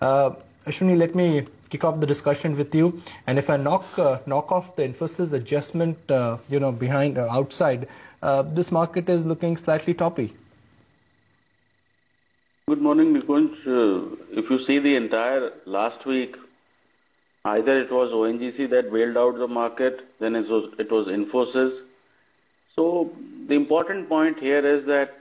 Ashwani, let me kick off the discussion with you. And if I knock off the Infosys adjustment, behind outside, this market is looking slightly toppy. Good morning, Nikunj. If you see the entire last week, either it was ONGC that bailed out the market, then it was Infosys. So the important point here is that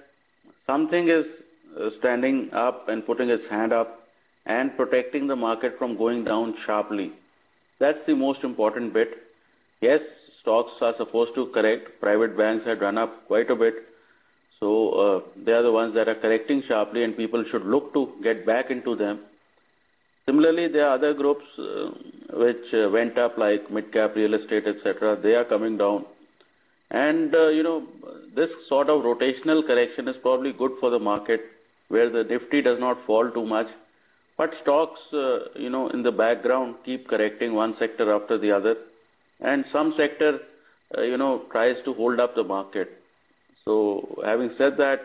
something is standing up and putting its hand up and protecting the market from going down sharply. That's the most important bit. Yes, stocks are supposed to correct. Private banks had run up quite a bit. So they are the ones that are correcting sharply and people should look to get back into them. Similarly, there are other groups which went up like mid-cap real estate, etc. They are coming down. And, this sort of rotational correction is probably good for the market where the Nifty does not fall too much. But stocks, in the background keep correcting one sector after the other. And some sector, tries to hold up the market. So having said that,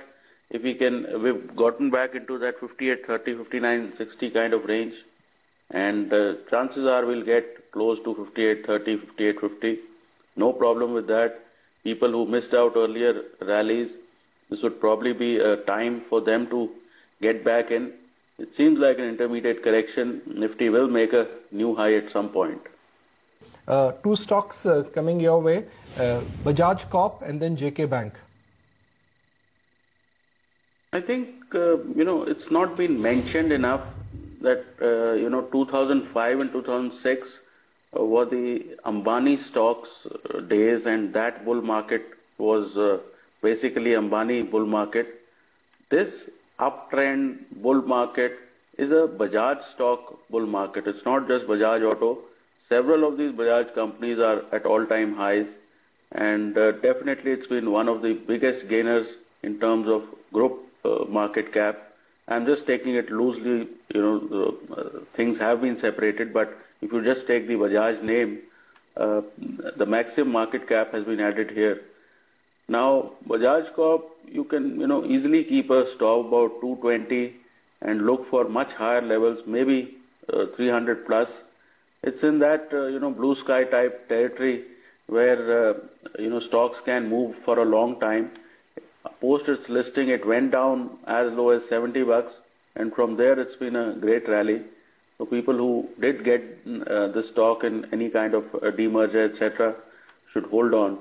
if we've gotten back into that 58.30, 59.60 kind of range, and chances are we'll get close to 58.30, 58.50. No problem with that. People who missed out earlier rallies, this would probably be a time for them to get back in. It seems like an intermediate correction. Nifty will make a new high at some point. Two stocks coming your way, Bajaj Corp and then JK Bank. I think, it's not been mentioned enough that, 2005 and 2006 were the Ambani stocks days, and that bull market was basically Ambani bull market. This uptrend bull market is a Bajaj stock bull market. It's not just Bajaj Auto. Several of these Bajaj companies are at all-time highs, and definitely it's been one of the biggest gainers in terms of group market cap. I'm just taking it loosely, things have been separated, but if you just take the Bajaj name, the maximum market cap has been added here. Now, Bajaj Corp, you can, easily keep a stop about 220 and look for much higher levels, maybe 300 plus. It's in that, blue sky type territory where, stocks can move for a long time. Post its listing, it went down as low as 70 bucks, and from there it's been a great rally. So people who did get this stock in any kind of demerger, etc., should hold on.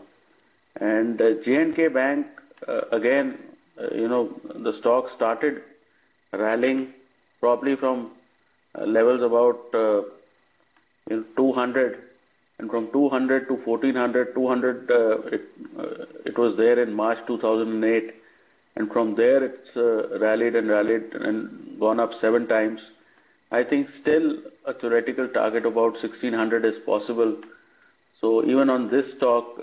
And J&K Bank, again, the stock started rallying probably from levels about 200, and from 200 to 1400, 200, it was there in March 2008, and from there it's rallied and gone up 7 times. I think still a theoretical target about 1600 is possible. So even on this stock,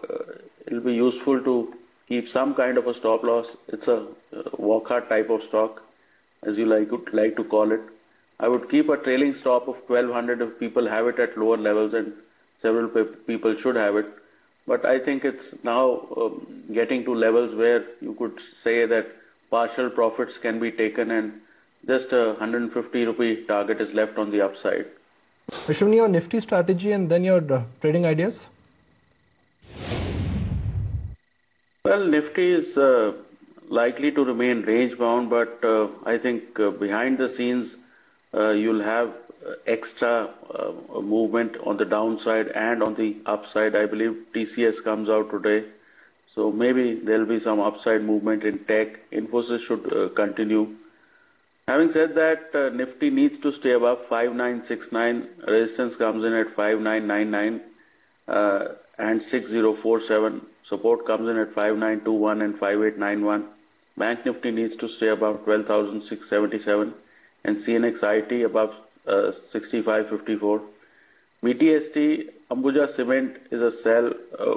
it will be useful to keep some kind of a stop loss. It's a walk hard type of stock, as you like to call it. I would keep a trailing stop of 1200 if people have it at lower levels, and several people should have it. But I think it's now getting to levels where you could say that partial profits can be taken and just a 150 rupee target is left on the upside. Ashwani, your Nifty strategy and then your trading ideas? Well, Nifty is likely to remain range bound, but I think behind the scenes you'll have extra movement on the downside and on the upside. I believe TCS comes out today, so maybe there'll be some upside movement in tech. Infosys should continue. Having said that, Nifty needs to stay above 5969. Resistance comes in at 5999 and 6047. Support comes in at 5921 and 5891. Bank Nifty needs to stay above 12,677 and CNX IT above 6554. BTST Ambuja Cement is a sell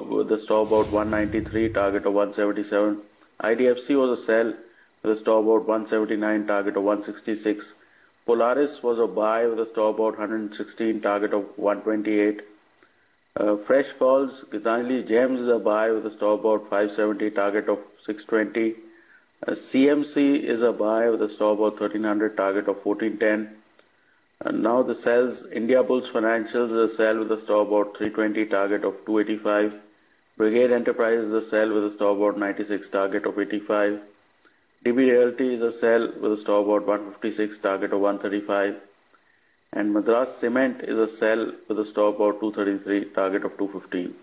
with a stop about 193, target of 177. IDFC was a sell with a stop about 179, target of 166. Polaris was a buy with a stop about 116, target of 128. Fresh Calls, Gitanjali Gems is a buy with a stop about 570, target of 620. CMC is a buy with a stop about 1300, target of 1410. And now the sells, India Bulls Financials is a sell with a stop about 320, target of 285. Brigade Enterprises is a sell with a stop about 96, target of 85. DB Realty is a sell with a stop about 156, target of 135. And Madras Cement is a sell with a stop about 233, target of 215.